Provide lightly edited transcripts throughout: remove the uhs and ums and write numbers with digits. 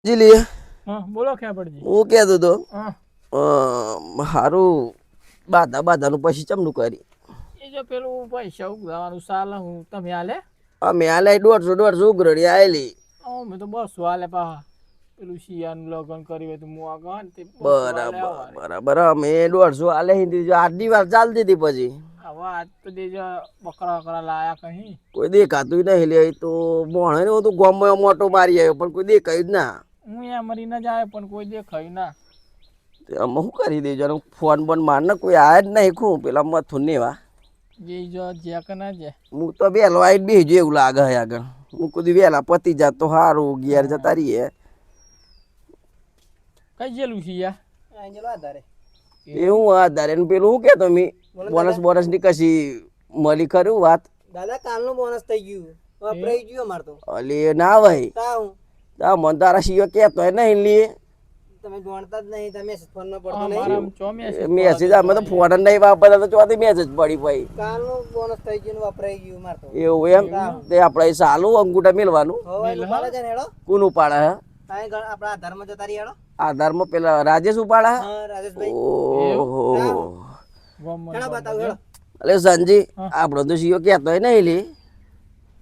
જીલી હા બોલો ક્યાં પડજી હું કહેતો તો હા હારું બાધાનું પછી ચમનું કરી એ જો પેલું પૈસા ઉઘરાવાનું સાલ હું તમે હાલે અમે હાલે 150 ઉઘરડી આયેલી મેં તો 200 હાલે પા પેલું શિયાનું લગન કર્યું હોય તો હું આગળ ને તે 200 હાલે આવારે બરાબર અમે 150 હાલે હિન્દી આટલી વાર ચાલતી હતી પછી હવે આજ તો દેજો બકરા લાયા કहीं કોઈ દેખાતું નહીં લે તો મોણે ને તો ગોમમાં મોટો મારી આવ્યો પણ કોઈ દેખાયું જ ના હું અહીંયા મરીને જ આવ્યો પણ કોઈ દેખાયું ના અમે શું કરી દેજો ફોન બોન માર ને કોઈ આયા જ નહીં ખું પેલા મથું ને એવા જે જો જે કે ના જે હું તો વહેલો આવીને બેસજો એવું લાગે છે આગળ હું કુદી વહેલા પતી જાત તો સારું ઘેર જતા રહીએ કઈ જેલું છે યાર એવું આધારે પેલું શું કહેતો મી બોનસ ની કશી મળી ખરું વાત દાદા કાલનું બોનસ થઈ ગયું વપરાઈ ગયું અમાર તો અલી ના ભાઈ તા મન તારા સીઓ કહેતો નહીં લી તમે જાણતા જ નહીં તમે ફોન માં પડતો નહીં મેસેજ અમે તો ફોન જ નહીં વાપરતા તો ચોથી મેસેજ પડી ભાઈ કાલનું બોનસ થઈ ગયું ને વપરાઈ ગયું માર તો એવું એમ તે આપણે સાલું અંગૂઠા મેલવાનું ઉપાડે છે ને હેડો કોણ ઉપાડે હે આપણા આધારમાં જતા રહી હેડો આધારમાં પેલા રાજેશ ઉપાડે હા રાજેશભાઈ ઓહો હેડો બતાવ હેડો અલે સંજી આપણો તો સીઓ કહેતો નહીં લી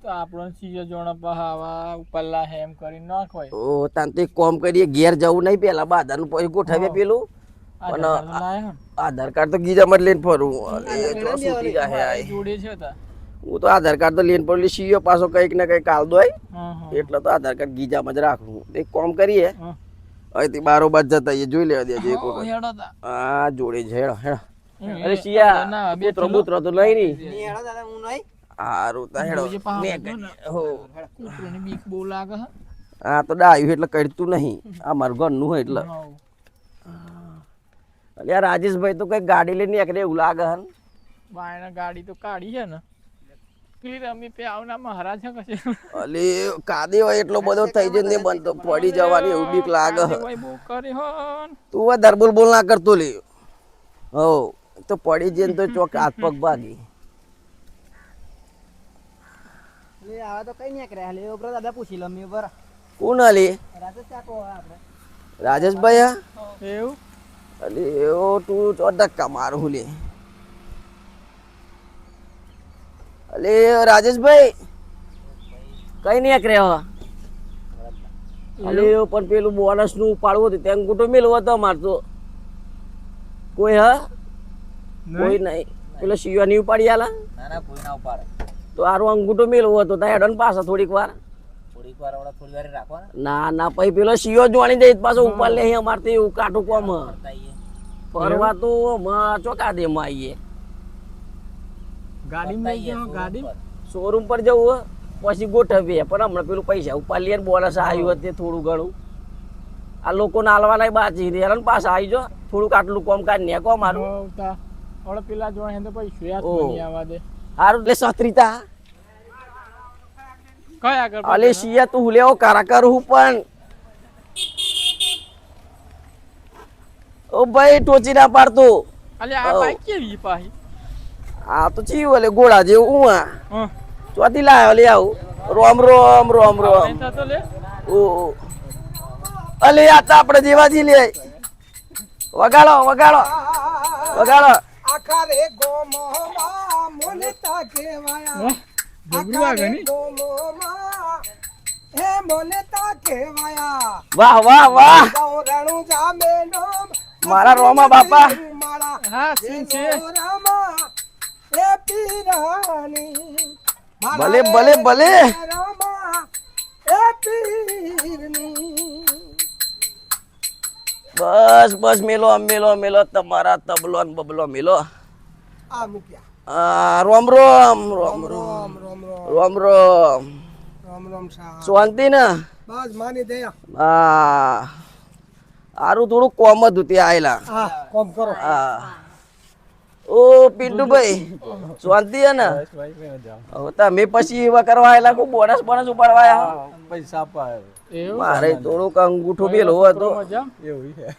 તો આપણો સીજો જોણા પહાવા ઉપરલા હેમ કરી નાખવાય ઓ તાંતે કોમ કરીએ ઘેર જવું નહીં પેલા બાધાનું પછી ગોઠવીએ પેલું અને આધાર કાર્ડ તો ગીજામાં જ લઈને ફરું જોડે છે તા હું તો આધાર કાર્ડ તો લઈને પડલી સીઓ પાછો કંઈક ને કંઈક આલ દો એટલે તો આધાર કાર્ડ ગીજામાં જ રાખવું એક કોમ કરીએ અહીંથી બારોબાર જતા જોઈ લેવા દેજો એક વખત હા જોડે છે હેડો હેડો અરે સિયા બૂતરો તો નહીં ની હેડો દાદા હું નહીં હારું તા હેડો હો કૂતરોની બીક બહુ લાગે હે હા તો ડાયું એટલે કરતું નહીં આ મારું ઘરનું હોય એટલે અલ્યા રાજેશભાઈ તો કઈ ગાડી લઈને નીકળે એવું લાગે હે બાયના ગાડી તો કાઢી છે ને પેલી રમી પે આવના મહારાજ છે કશે અલે કાદે હોય એટલો બધો થઈ જાય ને બંધ પડી જવાની એવું બીક લાગે હે બહુ કરી હન તું આ દરબુલ બોલ ના કરતો લે હો તો પડી જઈને તો ચોક હાથ પગ ભાગી લે આવા તો કઈ નીકળ્યા લે ઓબરો દાદા પૂછી લો મે ઉપર કોણ લે રાજેશ કાકો આપણે રાજેશભાઈ એવું અલે એવો તું તો ધક્કા મારું લે અલે રાજેશભાઈ કઈ નીકળે હો અલે પણ પેલું બોનસ નું ઉપાડવું હતું ત્યાં અંગૂઠો મેળવો હતો મારતો કોઈ હા કોઈ નહીં પેલો સીઓ ની ઉપાડી આલા ના કોઈ ના ઉપાડે તો આરો અંગૂઠો મેળવો હતો ત્યાં હેડન પાછા થોડીક વાર થોડી વાર રાખવાના ના પછી પેલો સીઓ જોણી દે પાછો ઉપાડ લે અમારે એવું કાઠું કોમ ફરવા તો ચોકા દે માં આવીએ ગાડી શોરૂમ પર જવું પછી ગોઠવીએ પણ હમણાં પેલું પૈસા ઉપાડ લે બોનસ આવ્યું હતું થોડું ઘણું આ લોકોને હાલવાના બાજી હેરાન પાછા આવી જો થોડુંક આટલું કોમ કાઢ ને કોમ મારું હવે પેલા જોડે તો પૈસા યાદ નહીં આવવા દે હારું એટલે સત્રીતા કઈ આગળ અલે સિયા તું લેવો કારા કરું પણ ઓ ભાઈ ટોચી ના પાડતો અલે આ બાઈક કેવી પાહી આ તો ચીવ અલે ગોળા જેવું હું હા ચોથી લાયો લે આવું રોમ રોમ રોમ રોમ તો લે ઓ અલે આ તો આપણે જેવા જી લે વગાડો વગાડો વગાડો આખા રે ગોમોમાં મોલતા કેવાયા જોગવા ગની ગોમોમાં હે મોલતા કેવાયા વાહ વાહ વાહ ગૌરણુ જામેનો મારા રોમા બાપા હા સીન છે રામા એ પીરાની ભલે ભલે ભલે રામા એ પીરની બસ બસ મેલો મેલો મેલો તમારા તબલો ને બબલો મેલો આ મૂક્યા રોમ રોમ રોમ રોમ રોમ રોમ રોમ રોમ રોમ રામ રામ શાહ શાંતિ ને બસ માની દયા હા હારું થોડું કોમ જ હતું ત્યાં આયેલા હા કોમ કરો હા ઓ પિન્ટુભાઈ શાંતિ હે ને હવે તમે પછી એવા કરવા આયેલા કો બોનસ બોનસ ઉપાડવા આયા પૈસા આપવા મારે થોડુંક અંગૂઠો બેલો હતો એવું છે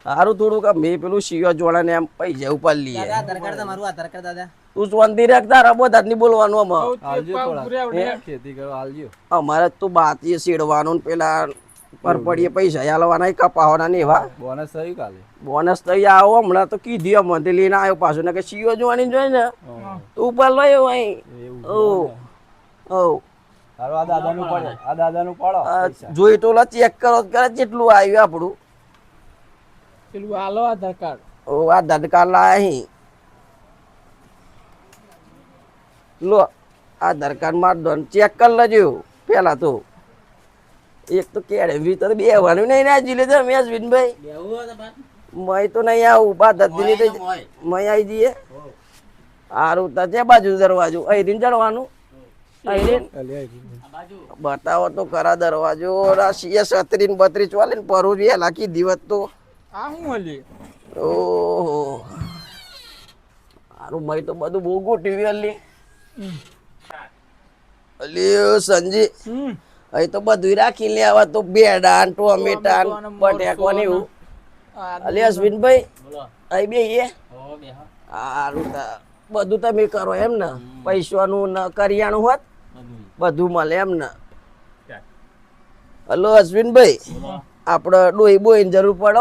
સારું થોડુંક મેં પેલું સીઓ જોડા ને એમ પૈસા ઉપાડ લઈએ આધાર કાર્ડ તમારું આધાર કાર્ડ દાદા તું શાંતિ રાખતા રબો દાદની બોલવાનું અમારે ખેતી અમારે તો બાતી શેડવાનું પેલા પર પડીએ પૈસા આલવાના કપાવાના ને એવા બોનસ થયું કાલે બોનસ તો આવો હમણાં તો કીધી અમને લઈને આવ્યો પાછો ને કે સીઓ જોવાની જોઈ ને તો ઉપર લયો અહીં ઓ તારો આ દાદાનું પડે આ દાદાનું પડો જોઈ તો ચેક કરો કરે જેટલું આવ્યું આપણું પેલું આલો આધાર કાર્ડ ઓ આ આધાર લાયા અહીં લો આધાર કાર્ડ માર દો ચેક કરી લેજો પેલા તો એક તો કેડે ભીતર બેવાનું નહીં ના જીલે છે મેં અશ્વિનભાઈ મય તો નહીં આવું બા દર્દી ની મય આવી જઈએ સારું તો તે બાજુ દરવાજો અહીં ચડવાનું અહીં બતાવો તો ખરા દરવાજો સીએસ 32 32 ચાલે ને પરું જોઈએ લાખી દિવસ તો આ હું હલી ઓહો સારું મય તો બધું બહુ ગોઠવી અલી અલી સંજી અહીં તો બધું રાખી લેવા તો બેડા ટોમેટા બટેકા ને એવું અલી અશ્વિનભાઈ અહીં બે સારું બધું તમે કરો એમ ને પૈસાનું ને કરિયાણું હોત બધું મળે એમ ને હલો અશ્વિનભાઈ આપડે ડોઈ બોઈ જરૂર પડે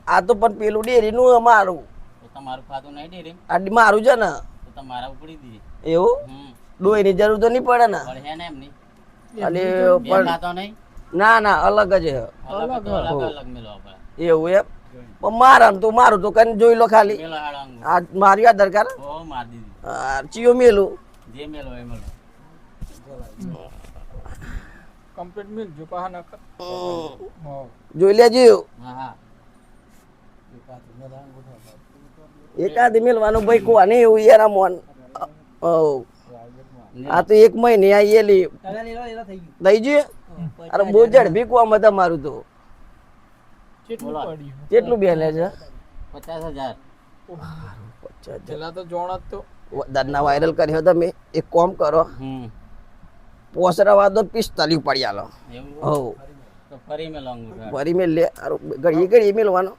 આ તો પણ પેલું ડેરી નું અમારું આ મારું છે ને એવું ડોઈ ની જરૂર તો નહીં પડે ને અને પણ ના ના અલગ જ એવું એમ મારા તો મારું તો કઈ જોઈ લો ખાલી આ મારી આધાર કાર્ડ ચિયો મેલું કમ્પ્લીટ મિલ જો પા ના જોઈ લેજો એકાદ મેલવાનું ભાઈ કોને એવું યાર મોન આ તો એક મહિને આયેલી થઈ ગયું અરે બહુ ઝડપી કોમ તમારું તો કેટલું બેલે છે 50,000 પેલા તો જોણ તો દાદના વાયરલ કર્યો તમે એક કોમ કરો પોસરા વાદો 45 પડી આલો હો ફરી મેલ લે ઘડી ઘડી મેલવાનો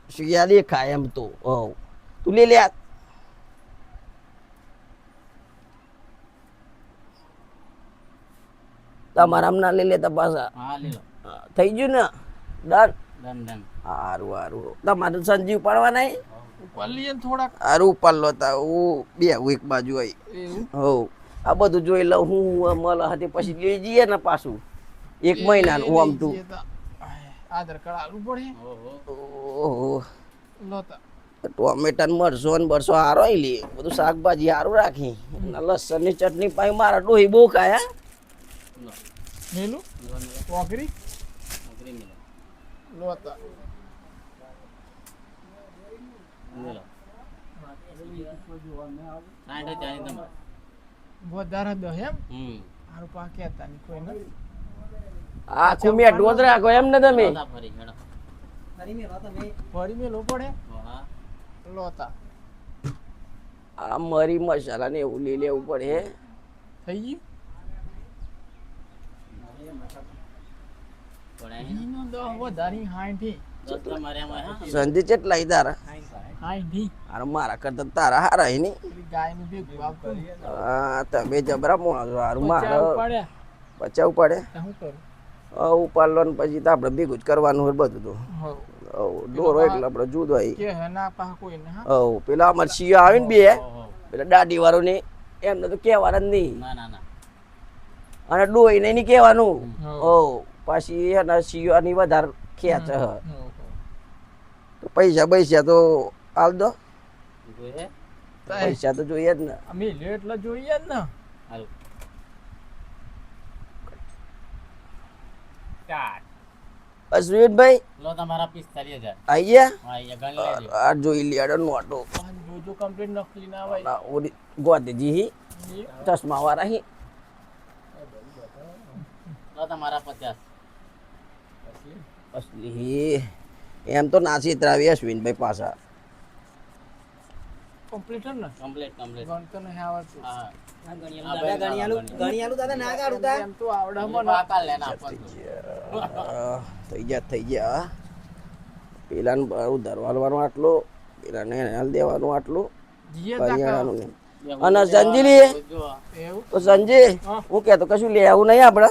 શિયા દેખાય એમ તો હો તું લે લે તમારા આમ ના લઈ લેતા પાછા થઈ ગયું ને ડન સારું સારું તમારે સંજીવ પાડવા નહીં થોડાક સારું ઉપર લો તા હું બે એક બાજુ આવી હો આ બધું જોઈ લઉં હું મળ હતી પછી લઈ જઈએ ને પાછું એક મહિનાનું હું આમ તું આધાર કાર્ડ આલુ પડે ઓહો લોતા ટોમેટા મરસો ને બરસો હારો લે બધું શાકભાજી હારું રાખી લસણ ની ચટણી પાઈ મારા ડોહી બહુ ખાયા મેલું વોકરી લોતા વધારે દો એમ હારું પાકે હતા ની કોઈ ને આખું મેં ડોઝ રાખો એમ ને તમે ફરી મેલો પડે લોતા આ મરી મસાલા ને એવું લઈ લેવું પડે થઈ ગયું વધારી 60 સંજય કેટલા તારા 60 અરે મારા કરતા તારા હારા હે ની ગાય નું ભેગું આપતું હા તમે જબરા મોણો હારું મારે પડ્યા બચાવ પડે શું કરું ઉપર લો ને પછી તો આપણે ભેગું જ કરવાનું હોય બધું તો ડોરો એટલે આપણે જુદો આવી કે હે ના પા કોઈ ને પેલા અમાર સિયો આવે ને બે પેલા દાઢી વાળો ને એમને તો કહેવાના જ નહીં અને ડોઈ ને નહીં કહેવાનું પછી એના સિયો ની વધારે ખેંચ તો પૈસા તો આલ દો પૈસા તો જોઈએ જ ને અમે લે એટલે જોઈએ જ ને અશ્વિનભાઈ લો તમારા 45,000 આઈએ આ જોઈ લે નોટો જોજો કમ્પ્લીટ નકલી ના ભાઈ ગોદજી ચશ્મા વાળા હી લો તમારા 50 અસલી એમ તો નાસી ત્રાવી અશ્વિનભાઈ પાછા કમ્પ્લીટ ને કમ્પ્લીટ ગણ તો નહીં આવડતું હા ગણિયાલું દાદા ના કાઢું તા એમ તો આવડે મને વાકા લેના થઈ ગયા પેલાને ઉધારવાનું આટલું પેલાને હાલ દેવાનું આટલું જીએ કરિયાણાનું ને અને સંજી લે એવું તો સંજય હું કહેતો કશું લે આવું નહીં આપણે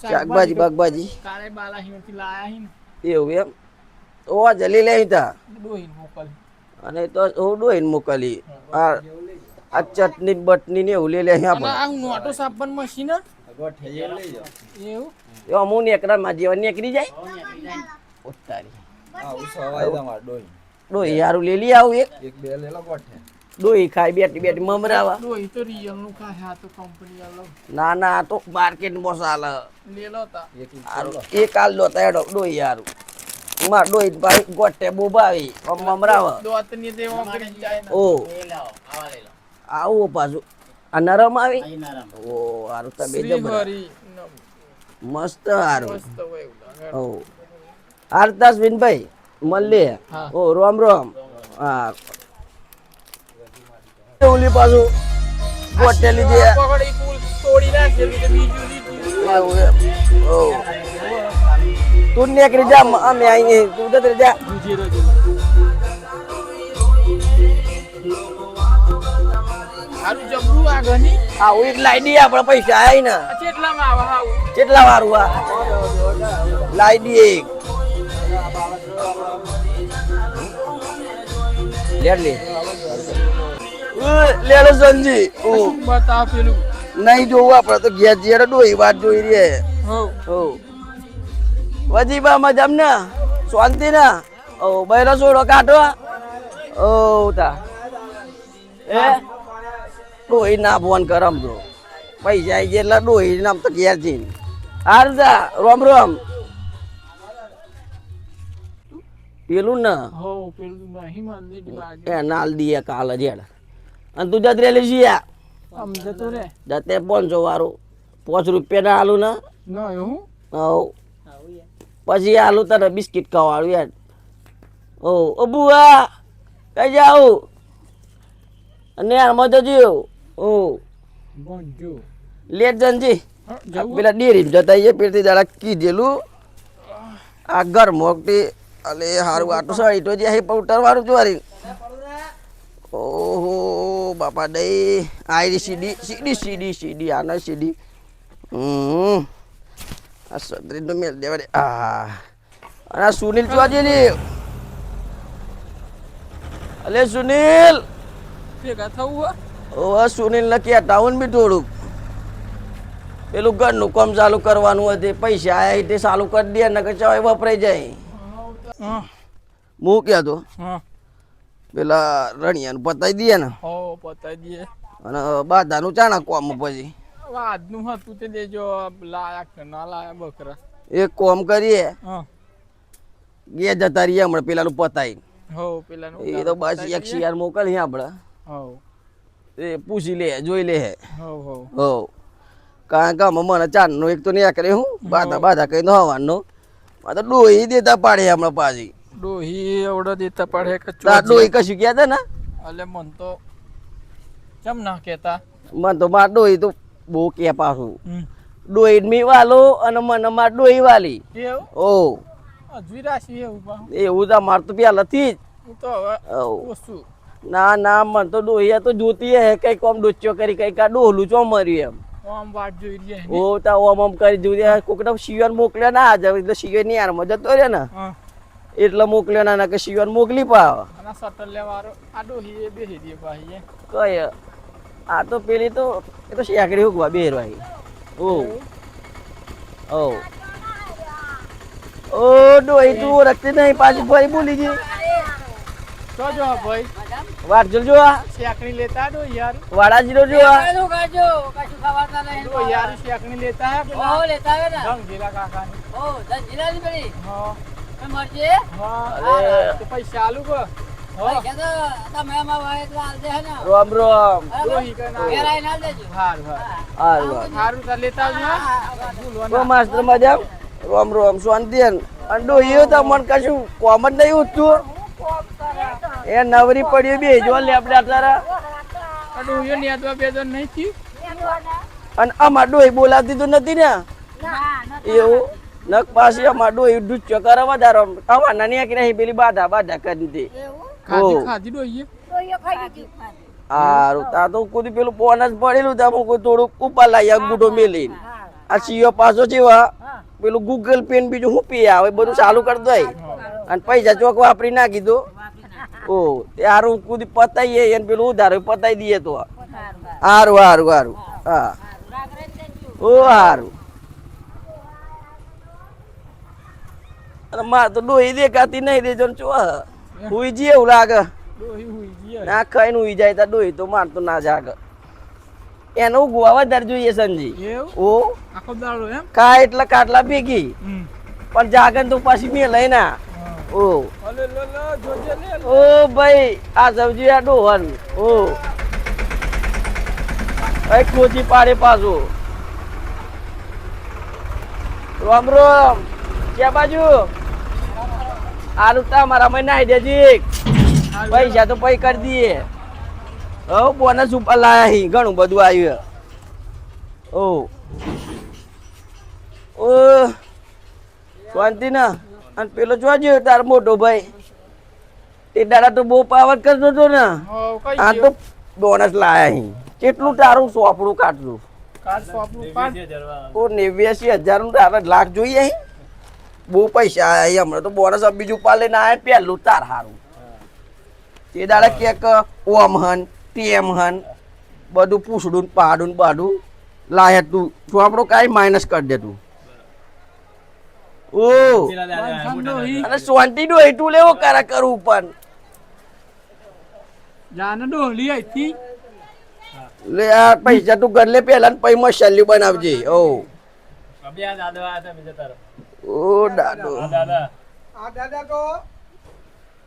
શાકભાજી બાગભાજી કાલે બાલાહીમાંથી લાયા હી ને એવું એમ ઓ જલી લે તા ડોહીને મોકલ અને તો હું ડોહીને મોકલી આ ચટણી બટની ને એવું લે લે અહીંયા અને આ નોટો સાપન મશીન એવું એ અમુક નેકરામાં જેવા નીકળી જાય ઉતારી ડોહી યારું લે લી આવું એક ડોહી ખાઈ બેઠી બેઠી મમરાવા ડોહી તો રિયલ નું ખાય આ તો કંપની વાળો ના ના આ તો માર્કેટ માં ચાલે લેલો તા એક હાલ દો તાડો ડોહી યારું માં ડોહી ભાઈ ગોટે બોબાવી મમરાવા દોત ની દેવા કરી જાય ને ઓ એ લાવો આવા લઈ લો આવું પાછું આ નરમ આવી અહીં નરમ ઓ હારું તમે શ્રી જબરા હરી મસ્ત હારું મસ્ત હોય એવું ઓ આરતાસ વિનભાઈ મલ્લે હા. ઓ રામ રામ હા ઓલી પાછું ગોટે લીધી પકડી કુલ તોડી નાખેલી તો બીજું લીધું એવું એમ ઓ તું નીકળી જા અમે આવીએ તું જતી જા બીજી રજુ હારું જબરું આગળની આવું એક લાઈ દઈએ આપણે પૈસા આય ને આ કેટલામાં આવે હાવું કેટલા વારું આ લાઈ દઈએ એક લે લેલો સંજી ઓ શું બતાવ પેલું નહીં જોવું આપણે તો ઘેર જીયારે ડોહી વાત જોઈ રે હો ઓ વજીબા મજામ ને શાંતિ ને ઓ બૈરો છોડો કાઢો ઓ તા એ ડોહી ના ફોન કરમ તો પૈસા આવી ગયા એટલે ડોહી નામ તો ઘેર જઈને હારદા રોમ રોમ પેલું ને હો પેલું નહીં મંદિર બાજુ એ નાલ દીએ કાલ જેડ અને તું જત રેલી છીએ આમ જતો રે જતે 500 વાળું 5 રૂપિયા ના આલું ને ના એવું હવ પછી આલુ તને બિસ્કિટ ખવાડું યાર ઓ બુઆ કઈ જાવ અને આમાં જજો ઓ ગંજો લેટ જનજી જવું પેલા ડેરી જતા એ પેરથી દાડા કીધેલું આ ઘર મોકટી અલે હારું આટો સાડી તો જે પૌટર વાળું જોરી ઓહો બાપા દઈ આઈ સીડી સીડી સીડી સીડી આના સીડી આ સદરી તો મેલ દેવા દે આ અને આ સુનિલ ચોજેલી અલે સુનિલ ભેગા થવું ઓ સુનિલ ને કહેતા હું બી થોડુંક પેલું ઘરનું કામ ચાલુ કરવાનું હોય તે પૈસા આયા તે ચાલુ કરી દે ને કે ચાય વપરાઈ જાય હા હું કહેતો હા પેલા રણિયાનું પતાઈ દઈએ ને હો પતાઈ દઈએ અને બાધાનું ચાણા કોમ પછી આજનું હતું તે દેજો લાયા કે ના લાયા બકરા એક કોમ કરીએ હા ગે જતા રહીએ હમણાં પેલાનું પતાઈ હો પેલાનું એ તો બસ એક શિયાર મોકલીએ આપણે હો એ પૂછી લે જોઈ લે હો હો હો કારણ કે આમાં મને ચાંદનો એક તો નહીં કરે હું બાધા કઈ ન હવાનો આ તો ડોહી દેતા પાડે હમણાં પાછી ડોહી એવડો દેતા પડે કે તાર ડોહી કશું કહેતા ને અલે મન તો કેમ ના કેતા મને તો માર ડોહી તો બહુ કે પાછું ડોહી મી વાલો અને મને માર ડોહી વાલી એવું ઓ હજુ રાશી એવું પણ એવું તો માર તો પહેલાથી જ હું તો હવે ઓ ઓછું ના ના મને તો ડોહી તો જોતી હે કઈ કોમ ડોચ્યો કરી કઈ કા ડોહલું ચો મર્યું એમ આમ વાટ જોઈ રહી ઓ તા ઓમ ઓમ કરી જોઈ કોક તો શિવન મોકલ્યા ના આજે એટલે શિવન ની યાર જતો રે ને હા એટલે મોકલ્યા ના કે શિવન મોકલી પાવ અને સટલ લેવારો આ ડોહી એ બેહી દે ભાઈ કઈ આ તો પેલી તો એ તો શેકડી હુકવા બેરવાઈ ઓ ઓ ડોહી તું રખતી નહીં પાછી ફરી બોલી ગઈ તો જો ભાઈ વાત જોજો આ શેકણી લેતા ડો યાર વાડાજીનો જો આ ડો યાર શેકણી લેતા હે પેલા રંગીલા કાકાની હા હા તો પૈસા આલુ કો રામ રામ ડોહી કના હાર હાર હારું તો લેતા ઓ માસ્ટર મજા રામ રામ શાંતિ અને ડોહી તો મન કશું કોમ જ નહીં ઉઠતું એ નવરી પડી બે જો લેપડા તારા ડોહીઓ નેદવા બેદો નહીં થયું અને અમાર ડોહી બોલાવતી તો નથી ને એવું નક પાછી અમાર ડોહી ડૂચ્યો કરે વધારો આવવાના નહીં કે નહીં પેલી બાધા કરી દે ખાધી ખાધી ડોહીએ હારું તા તો કોઈ પેલું બોનસ પડેલું તા કોઈ થોડુંક ઉપર લાવી અંગૂઠો મેલી આ સીઓ પાછો જેવા પેલું ગૂગલ પે ને બીજું શું પે આવે બધું ચાલુ કરી દો અને પૈસા ચોક વાપરી નાખી દો ઓ તે હારું કુદી પતાઈએ એને પેલું ઉધાર પતાઈ દઈએ તો હારું હારું હારું હા ઓ હારું અને મારે તો ડોહી દેખાતી નહીં દેજો ને ચો હુઈ જી એવું લાગે ડોહી હુઈ ગઈ ના ખાઈને હુઈ જાય તા ડોહી તો માર તો ના જાગે એનો ગોવા વધારે જોઈએ સંજી એવું ઓ આખો દાડો એમ કા એટલે કાટલા ભેગી પણ જાગન તો પાછી મેં લઈ ના ઓ અલે લે લે જોજે લે ઓ ભાઈ આ સબ્જી આ ડોહન ઓ એ ખોજી પાડે પાછો રામ રામ ક્યાં બાજુ આલુ તમારા મેં નાઈ દેજી પૈસા તો પૈ કરી દઈએ હો બોનસ ઉપર લાયા હી ઘણું બધું આવ્યું ઓ ઓ શાંતિ ના અને પેલો જોજો તાર મોટો ભાઈ તે દાડા તો બહુ પાવર કરતો હતો ને આ તો બોનસ લાયા હી કેટલું તારું સોપડું કાઢલું ઓ 89,000 નું તારા લાખ જોઈએ હી બહુ પૈસા આયા હમણાં તો બોનસ બીજું પાલે ના આવે પહેલું તાર હારું તે દાડા કેક ઓમ હન ટીએમ હન બધું પૂછડું પાડું બાડું લાય તું શું આપણો કાંઈ માઇનસ કરી દે તું ઓ અને શાંતિ નો હેઠું લેવો કરા કરવું પણ જાને ડોહલી આઈથી લે આ પૈસા તું ઘર લે પેલા ને પછી મસાલી બનાવજે ઓ ઓ દાદો આ દાદા તો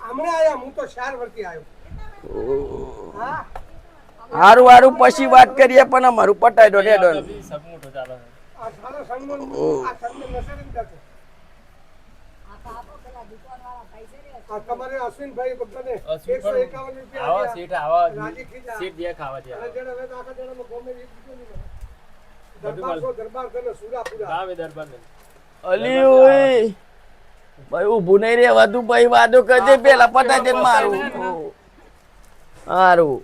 હમણાં આયા હું તો 4 વર્ષથી આવ્યો હા હારું હારું પછી વાત કરીએ પણ અમારું પટાઈ દો ને ડોન આ સારો સંગમન આ સંગમન નસરીન દાતો આ તમારે અશ્વિનભાઈ બધાને 151 રૂપિયા આવો સીટ આવો રાજી ખીજા સીટ દે ખાવા દે અને જેને હવે તો આખા દેડામાં ગમે એ દરબાર કરે સુરાપુરા આવે દરબાર અલી ઓય ભાઈ ઊભું નહીં રહેવાતું ભાઈ વાદો કરજે પેલા પટાઈ દે મારું હારું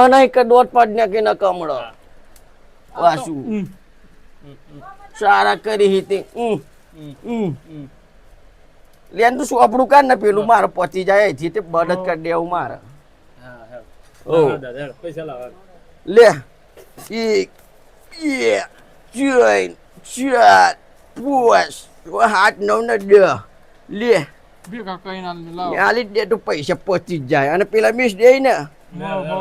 અને એક દોટ પાડ નાખી ન કમળો વાસુ સારા કરી હતી લેન તું સોપડું કાઢ ને પેલું મારે પચી જાય અહીંથી તે બળદ કરી દેવું મારે ઓ પૈસા લાવ લે એક બે ત્રણ ચાર પાંચ 8 9 ને 10 લે ભેગા કઈ ના લાવ આલી દે તું પૈસા પચી જ જાય અને પેલા મિસ દે ને બહુ